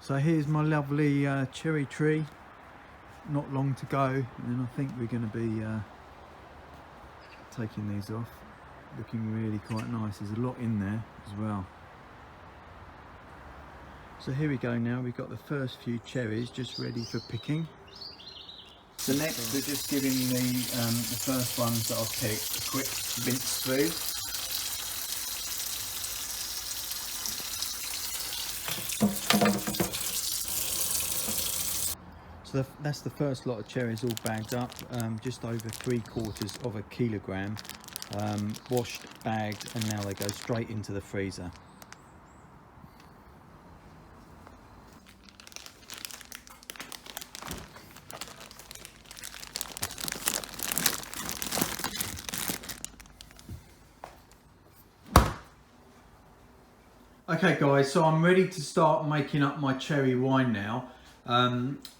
So here's my lovely cherry tree, not long to go, and then I think we're going to be taking these off. Looking really quite nice. There's a lot in there as well. So here we go now, we've got the first few cherries just ready for picking. So next we're just giving the first ones that I've picked a quick rinse through. So that's the first lot of cherries all bagged up, just over 3/4 of a kilogram, washed, bagged, and now they go straight into the freezer. Okay guys, so I'm ready to start making up my cherry wine now.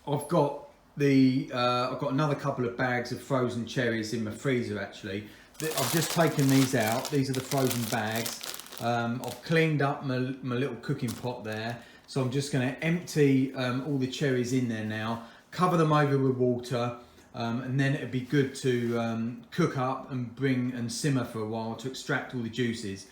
I've got another couple of bags of frozen cherries in my freezer actually. I've just taken these out. These are the frozen bags. I've cleaned up my little cooking pot there. So I'm just going to empty all the cherries in there now, cover them over with water, and then it'd be good to cook up and bring and simmer for a while to extract all the juices.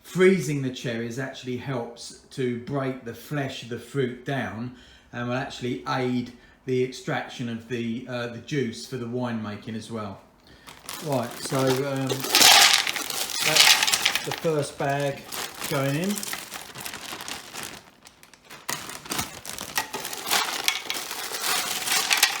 Freezing the cherries actually helps to break the flesh of the fruit down and will actually aid the extraction of the juice for the wine making as well. Right, so that's the first bag going in.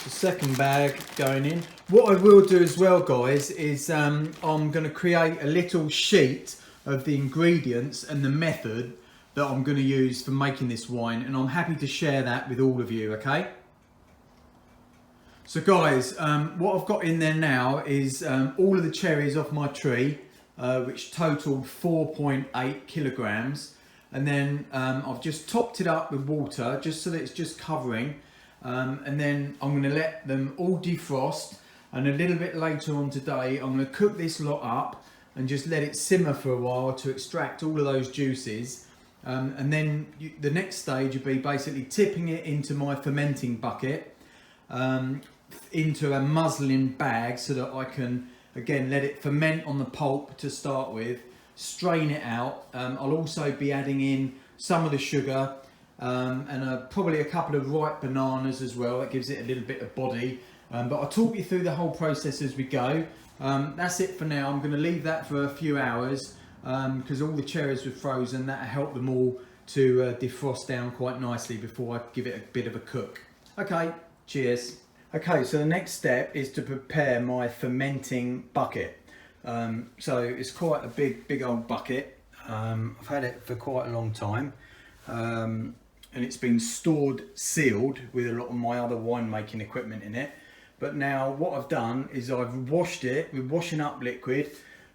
The second bag going in. What I will do as well, guys, is I'm going to create a little sheet of the ingredients and the method that I'm going to use for making this wine, and I'm happy to share that with all of you, okay? So guys, what I've got in there now is all of the cherries off my tree, which totaled 4.8 kilograms, and then I've just topped it up with water just so that it's just covering, and then I'm going to let them all defrost, and a little bit later on today I'm going to cook this lot up and just let it simmer for a while to extract all of those juices, and then the next stage would be basically tipping it into my fermenting bucket, into a muslin bag so that I can again let it ferment on the pulp to start with, strain it out. I'll also be adding in some of the sugar and probably a couple of ripe bananas as well. That gives it a little bit of body, but I'll talk you through the whole process as we go. That's it for now. I'm going to leave that for a few hours because all the cherries were frozen. That'll help them all to defrost down quite nicely before I give it a bit of a cook. Okay, cheers. Okay, so the next step is to prepare my fermenting bucket. So it's quite a big old bucket. I've had it for quite a long time, and it's been stored sealed with a lot of my other winemaking equipment in it. But now what I've done is I've washed it with washing up liquid,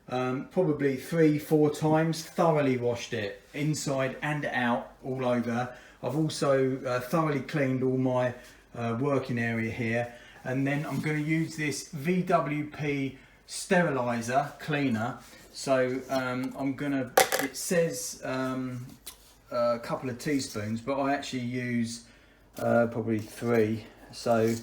probably 3-4 times, thoroughly washed it inside and out all over. I've also thoroughly cleaned all my working area here, and then I'm going to use this VWP sterilizer cleaner. So I'm gonna, it says a couple of teaspoons, but I actually use probably 3. So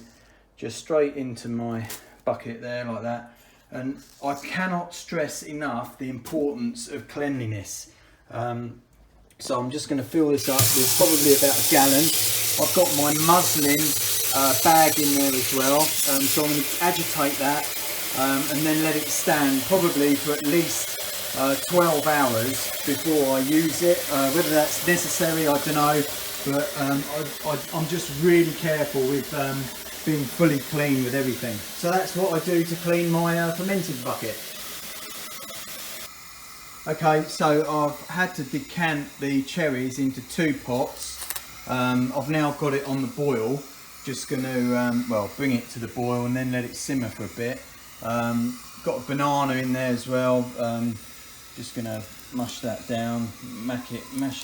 just straight into my bucket there like that. And I cannot stress enough the importance of cleanliness. So I'm just going to fill this up with probably about a gallon. I've got my muslin bag in there as well. So I'm going to agitate that and then let it stand probably for at least 12 hours before I use it. Whether that's necessary, I don't know. But I'm just really careful with being fully clean with everything. So that's what I do to clean my fermenting bucket. Okay, so I've had to decant the cherries into 2 pots. I've now got it on the boil. Just going to, well, bring it to the boil and then let it simmer for a bit. Got a banana in there as well. Just going to mush that down, mash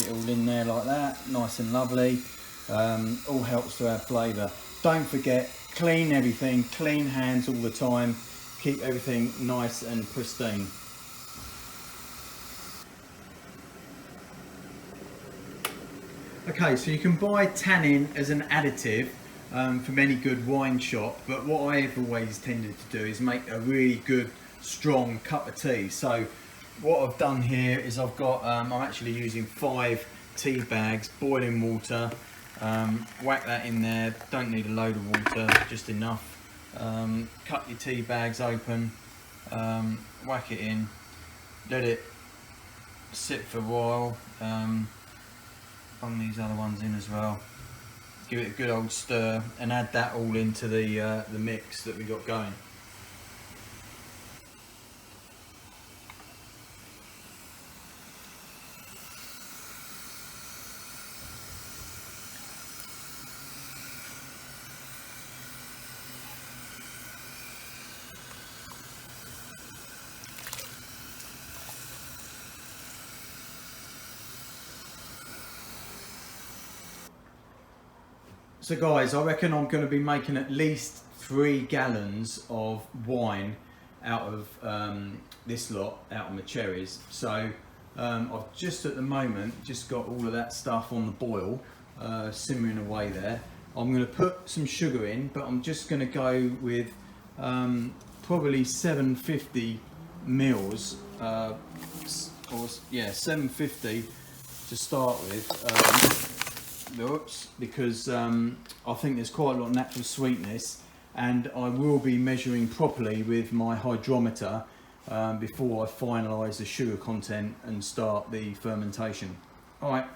it all in there like that, nice and lovely. All helps to add flavour. Don't forget, clean everything, clean hands all the time, keep everything nice and pristine. Okay, so you can buy tannin as an additive from any good wine shop, but what I've always tended to do is make a really good strong cup of tea. So what I've done here is I've got, I'm actually using 5 tea bags, boiling water, whack that in there, don't need a load of water, just enough. Cut your tea bags open, whack it in, let it sit for a while, bung these other ones in as well, give it a good old stir and add that all into the mix that we got going. So guys, I reckon I'm going to be making at least 3 gallons of wine out of this lot, out of my cherries. So I've just at the moment just got all of that stuff on the boil, simmering away there. I'm going to put some sugar in, but I'm just going to go with probably 750 mils, or yeah, 750 to start with. Because I think there's quite a lot of natural sweetness, and I will be measuring properly with my hydrometer before I finalise the sugar content and start the fermentation. Alright,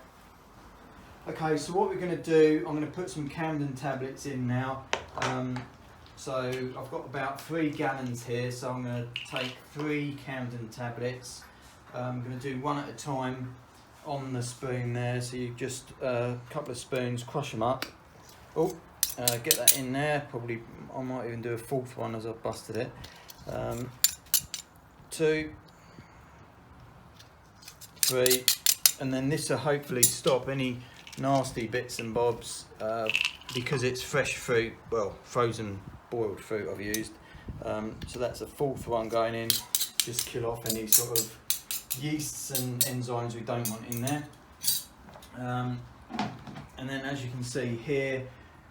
okay, so what we're going to do, I'm going to put some Camden tablets in now. So I've got about 3 gallons here, so I'm going to take 3 Camden tablets. I'm going to do one at a time on the spoon there, so you just a couple of spoons, crush them up. Oh, get that in there. Probably I might even do a 4th one as I've busted it. 2, 3, and then this will hopefully stop any nasty bits and bobs because it's fresh fruit, well, frozen boiled fruit I've used. So that's a 4th one going in, just kill off any sort of yeasts and enzymes we don't want in there. And then as you can see here,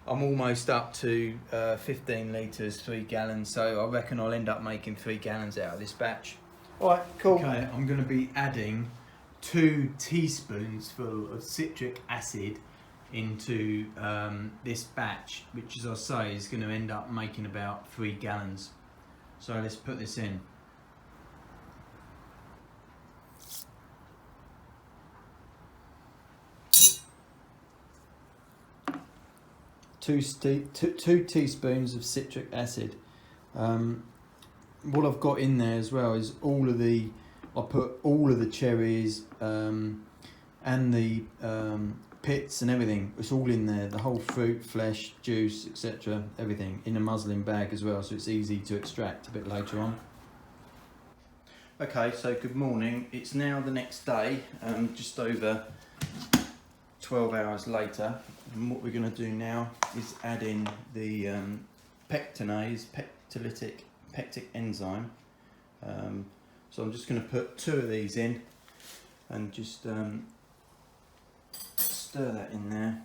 I'm almost up to 15 litres, 3 gallons, so I reckon I'll end up making 3 gallons out of this batch. Alright, cool. Okay, I'm going to be adding 2 teaspoons full of citric acid into this batch, which, as I say, is going to end up making about 3 gallons. So let's put this in. Two teaspoons of citric acid. What I've got in there as well is I put all of the cherries and the pits and everything. It's all in there, the whole fruit, flesh, juice, etc. Everything in a muslin bag as well, so it's easy to extract a bit later on. Okay, so good morning. It's now the next day, just over 12 hours later, and what we're going to do now is add in the pectinase, pectic enzyme. So I'm just going to put 2 of these in and just stir that in there,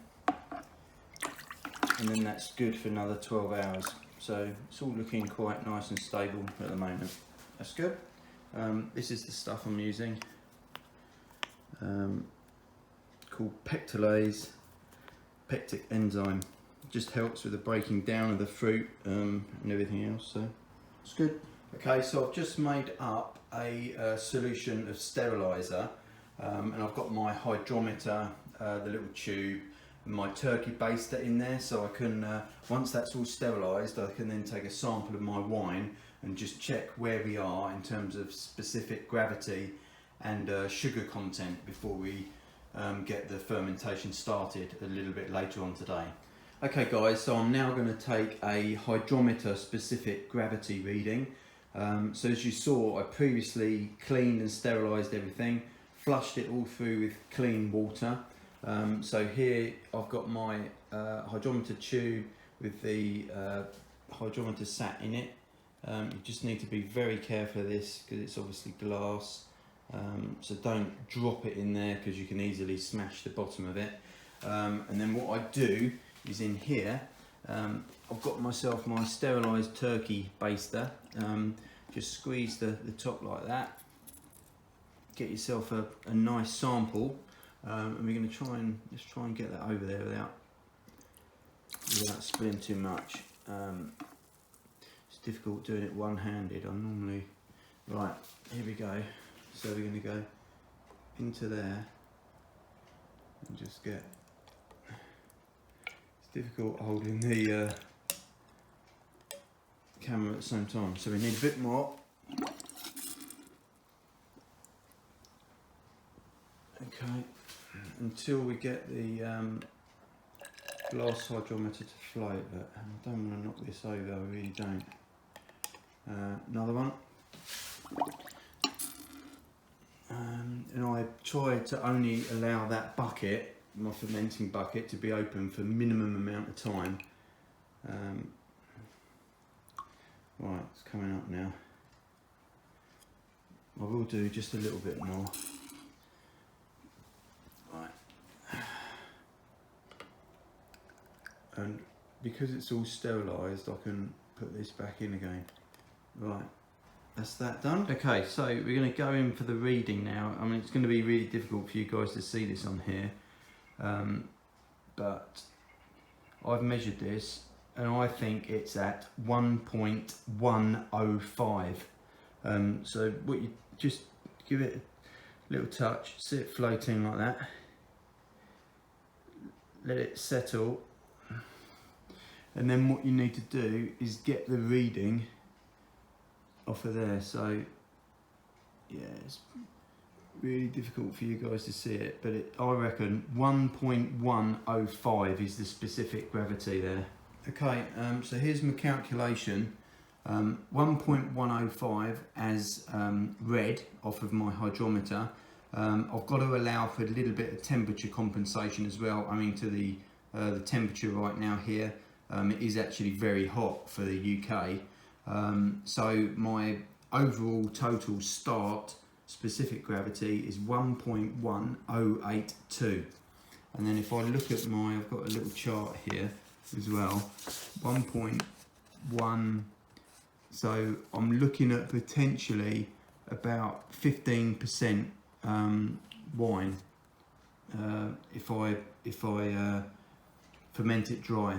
and then that's good for another 12 hours. So it's all looking quite nice and stable at the moment. That's good. This is the stuff I'm using. Called pectinase, pectic enzyme. It just helps with the breaking down of the fruit and everything else, so it's good. Okay, so I've just made up a solution of steriliser, and I've got my hydrometer, the little tube, and my turkey baster in there, so I can, once that's all sterilised, I can then take a sample of my wine and just check where we are in terms of specific gravity and sugar content before we get the fermentation started a little bit later on today. Okay guys, so I'm now going to take a hydrometer specific gravity reading. So as you saw, I previously cleaned and sterilised everything, flushed it all through with clean water. So here I've got my hydrometer tube with the hydrometer sat in it. You just need to be very careful of this because it's obviously glass. So don't drop it in there because you can easily smash the bottom of it. And then what I do is in here, I've got myself my sterilised turkey baster. Just squeeze the top like that. Get yourself a nice sample, and we're going to try and get that over there without spilling too much. It's difficult doing it one-handed. I normally, right, here we go. So we're going to go into there and just get. It's difficult holding the camera at the same time, so we need a bit more. Okay, until we get the glass hydrometer to float, but I don't want to knock this over, I really don't. Another one. And I try to only allow that bucket, my fermenting bucket, to be open for minimum amount of time. Right, it's coming up now. I will do just a little bit more. Right. And because it's all sterilised, I can put this back in again. Right, that's that done. Okay, so we're going to go in for the reading now. I mean, it's going to be really difficult for you guys to see this on here, but I've measured this and I think it's at 1.105. So what you just give it a little touch, see it floating like that, let it settle, and then what you need to do is get the reading off of there. So yeah, it's really difficult for you guys to see it, but I reckon 1.105 is the specific gravity there. Okay, so here's my calculation. 1.105 as read off of my hydrometer. I've got to allow for a little bit of temperature compensation as well. I mean, to the temperature right now here, it is actually very hot for the UK. So my overall total start specific gravity is 1.1082. And then if I look at I've got a little chart here as well, 1.1, so I'm looking at potentially about 15% wine if I ferment it dry,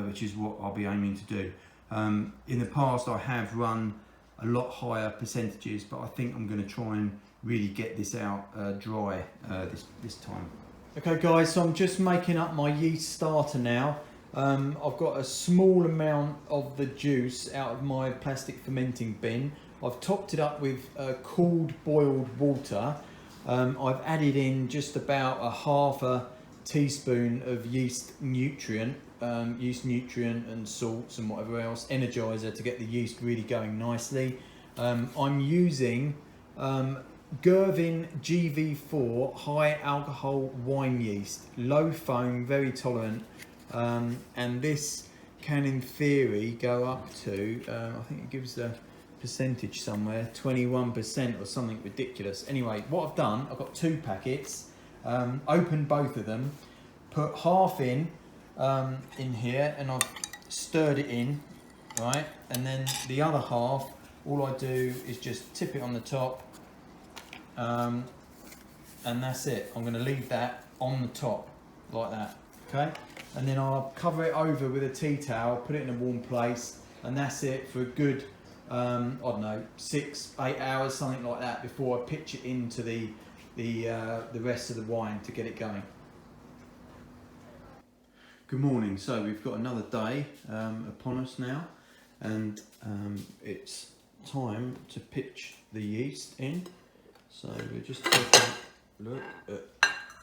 which is what I'll be aiming to do. In the past I have run a lot higher percentages, but I think I'm going to try and really get this out dry this time. Okay guys, so I'm just making up my yeast starter now. I've got a small amount of the juice out of my plastic fermenting bin. I've topped it up with cooled boiled water. I've added in just about a half a teaspoon of yeast nutrient and salts and whatever else, energizer, to get the yeast really going nicely. I'm using Gervin GV4 high alcohol wine yeast, low foam, very tolerant, and this can in theory go up to, I think it gives the percentage somewhere, 21% or something ridiculous. Anyway, what I've done, I've got 2 packets, opened both of them, put half in here, and I've stirred it in, right, and then the other half, all I do is just tip it on the top, and that's it. I'm going to leave that on the top like that, okay, and then I'll cover it over with a tea towel, put it in a warm place, and that's it for a good I don't know, 6-8 hours, something like that, before I pitch it into the rest of the wine to get it going. Good morning. So we've got another day upon us now, and it's time to pitch the yeast in. So we're just taking a look at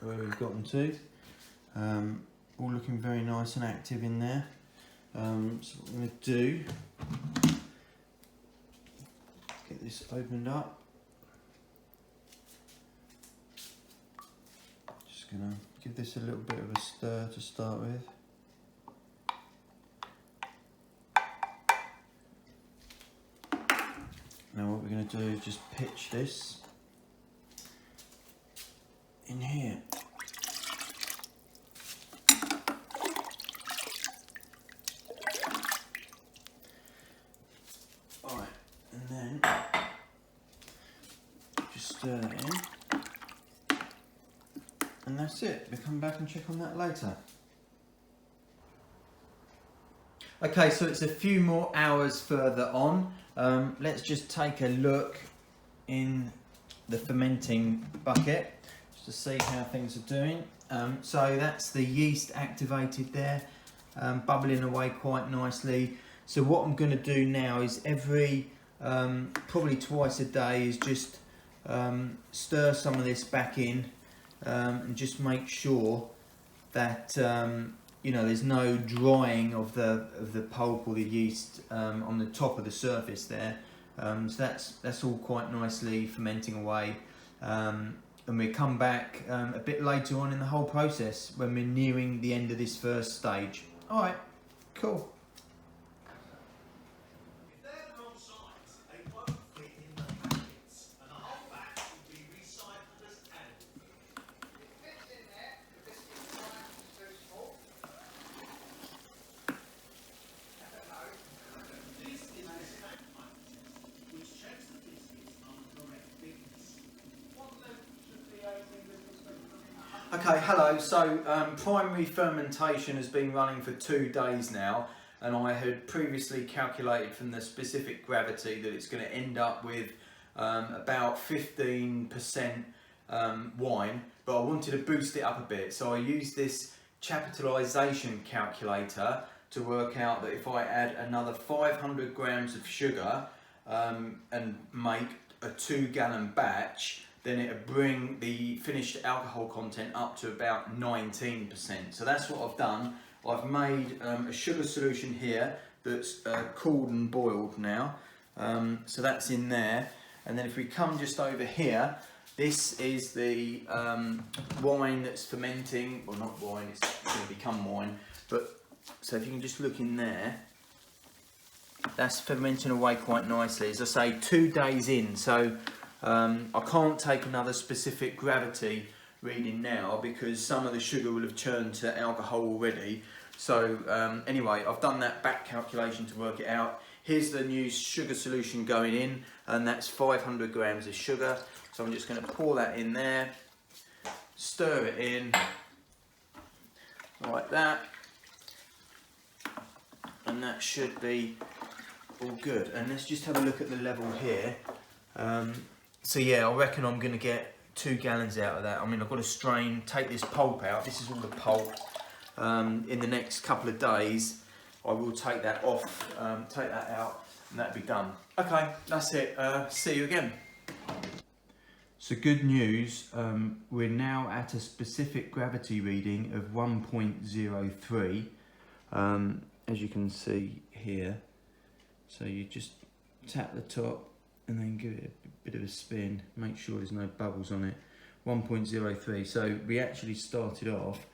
where we've gotten to. All looking very nice and active in there. So what I'm going to do, get this opened up. Just going to give this a little bit of a stir to start with. Now what we're going to do is just pitch this in here. stir that in. And that's it. We'll come back and check on that later. Okay, so it's a few more hours further on. Let's just take a look in the fermenting bucket just to see how things are doing. So that's the yeast activated there, bubbling away quite nicely. So what I'm going to do now is every probably twice a day is just stir some of this back in and just make sure that you know, there's no drying of the pulp or the yeast on the top of the surface there. So that's all quite nicely fermenting away. And we come back a bit later on in the whole process when we're nearing the end of this first stage. All right, cool. If they're the wrong size, they won't fit in the packets, and the whole batch will be recycled as added. It fits in there, the biscuit size is too small. I don't know. This is the snack punch test, which checks the biscuits are the correct thickness. What level should the 18 biscuits be? Okay, hello. So primary fermentation has been running for 2 days now, and I had previously calculated from the specific gravity that it's going to end up with about 15% wine, but I wanted to boost it up a bit, so I used this chapitalization calculator to work out that if I add another 500 grams of sugar and make a 2-gallon batch, then it'll bring the finished alcohol content up to about 19%. So that's what I've done. I've made a sugar solution here that's cooled and boiled now. So that's in there. And then if we come just over here, this is the wine that's fermenting. Well, not wine, it's going to become wine. But so if you can just look in there, that's fermenting away quite nicely. As I say, 2 days in. So I can't take another specific gravity reading now because some of the sugar will have turned to alcohol already. So anyway, I've done that back calculation to work it out. Here's the new sugar solution going in, and that's 500 grams of sugar. So I'm just going to pour that in there, stir it in like that, and that should be all good. And let's just have a look at the level here. So yeah, I reckon I'm going to get 2 gallons out of that. I mean, I've got to strain, take this pulp out. This is all the pulp. In the next couple of days, I will take that off, take that out, and that'll be done. Okay, that's it. See you again. So good news, we're now at a specific gravity reading of 1.03, as you can see here. So you just tap the top and then give it a bit of a spin, make sure there's no bubbles on it. 1.03, so we actually started off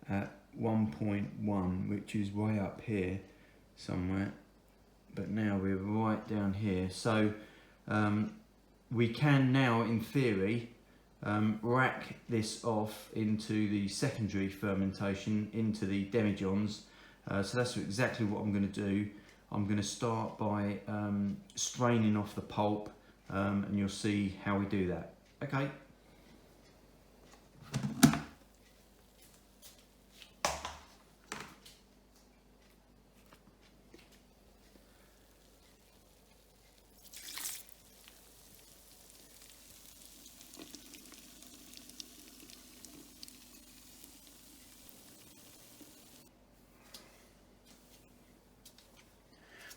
at 1.1, which is way up here somewhere, but now we're right down here. So we can now, in theory, rack this off into the secondary fermentation, into the demijohns. So that's exactly what I'm going to do. I'm going to start by straining off the pulp, and you'll see how we do that. Okay.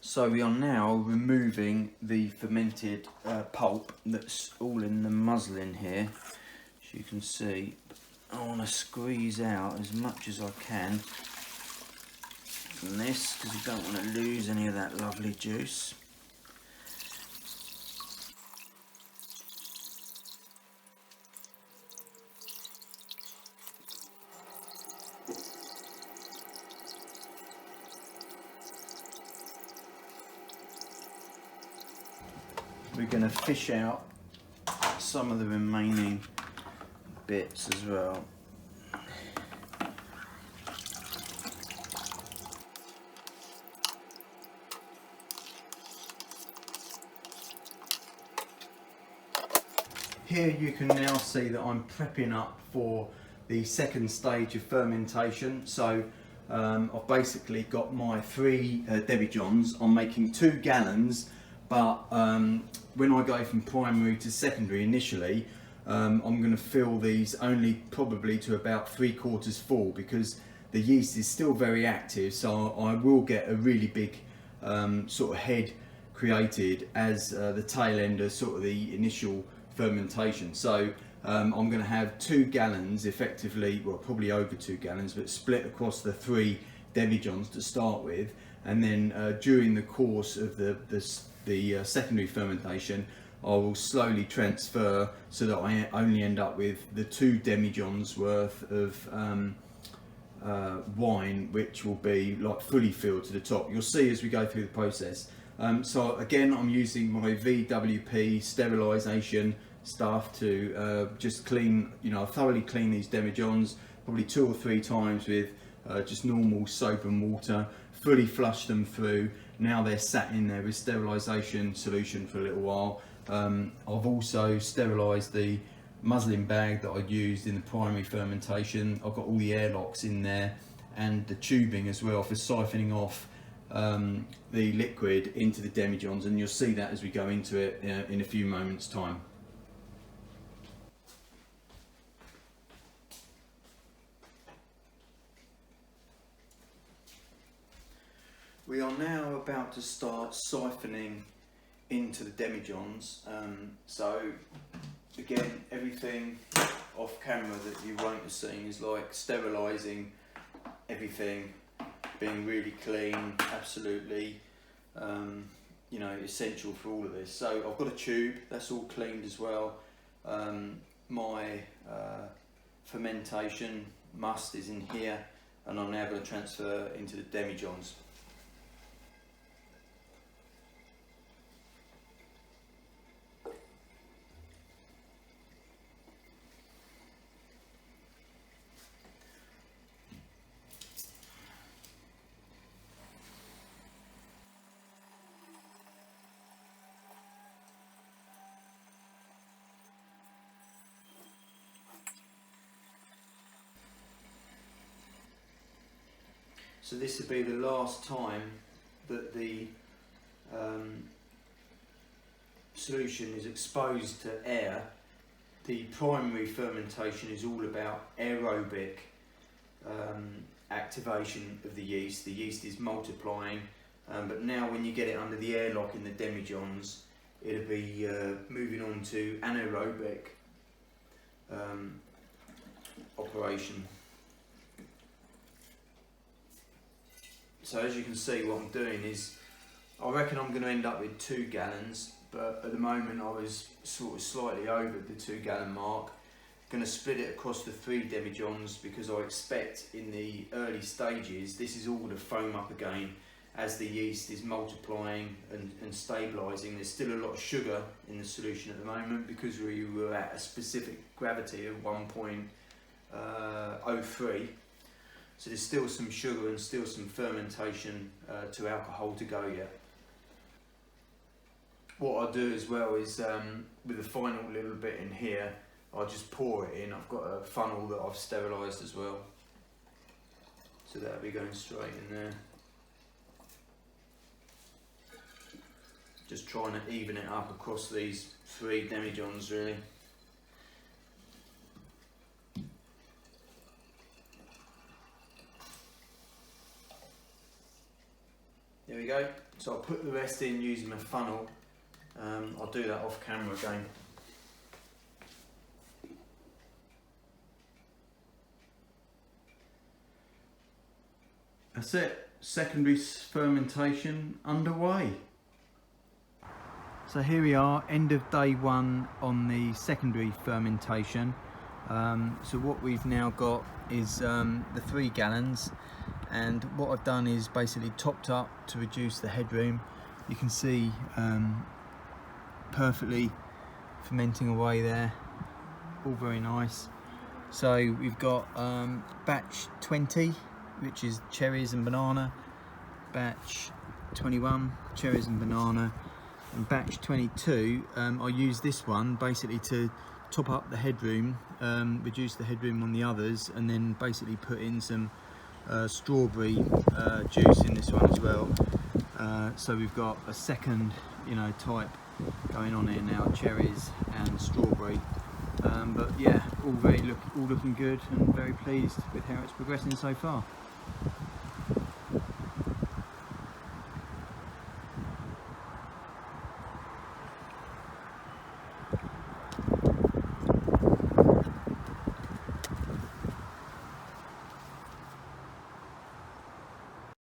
So we are now removing the fermented pulp that's all in the muslin here. As you can see, I want to squeeze out as much as I can from this because you don't want to lose any of that lovely juice. We're going to fish out some of the remaining bits as well. here you can now see that I'm prepping up for the second stage of fermentation. So I've basically got my 3 demijohns. I'm making 2 gallons, but when I go from primary to secondary initially, I'm going to fill these only probably to about 3/4 full, because the yeast is still very active, so I will get a really big sort of head created as the tail end of sort of the initial fermentation. So I'm going to have 2 gallons effectively, well probably over 2 gallons, but split across the 3 demijohns to start with, and then during the course of the secondary fermentation I will slowly transfer so that I only end up with the 2 demijohns worth of wine, which will be like fully filled to the top. You'll see as we go through the process. So again, I'm using my VWP sterilisation stuff to just clean, thoroughly clean these demijohns, probably 2 or 3 times with just normal soap and water, fully flush them through. Now they're sat in there with sterilisation solution for a little while. I've also sterilised the muslin bag that I used in the primary fermentation. I've got all the airlocks in there and the tubing as well for siphoning off the liquid into the demijohns, and you'll see that as we go into it in a few moments time. We are now about to start siphoning into the demijohns. So again, everything off camera that you won't have seen is like sterilising everything, being really clean, absolutely essential for all of this. So I've got a tube that's all cleaned as well. My fermentation must is in here, and I'm now going to transfer into the demijohns. So this will be the last time that the solution is exposed to air. The primary fermentation is all about aerobic activation of the yeast. The yeast is multiplying, but now when you get it under the airlock in the demijohns, it'll be moving on to anaerobic operation. So as you can see, what I'm doing is, I reckon I'm going to end up with 2 gallons, but at the moment I was sort of slightly over the 2 gallon mark. Going to split it across the 3 demijohns, because I expect in the early stages this is all to foam up again as the yeast is multiplying and stabilising. There's still a lot of sugar in the solution at the moment because we were at a specific gravity of 1.03. So there's still some sugar and still some fermentation to alcohol to go yet. What I'll do as well is with the final little bit in here, I'll just pour it in. I've got a funnel that I've sterilised as well. So that'll be going straight in there. Just trying to even it up across these 3 demijohns really. There we go. So I'll put the rest in using my funnel. I'll do that off camera again. That's it. Secondary fermentation underway. So here we are, end of day 1 on the secondary fermentation. So what we've now got is the 3 gallons. And what I've done is basically topped up to reduce the headroom. You can see perfectly fermenting away there, all very nice. So we've got batch 20, which is cherries and banana, batch 21, cherries and banana, and batch 22, I use this one basically to top up the headroom, reduce the headroom on the others, and then basically put in some strawberry juice in this one as well. So we've got a second, type going on here now, cherries and strawberry. But yeah, all looking good, and very pleased with how it's progressing so far.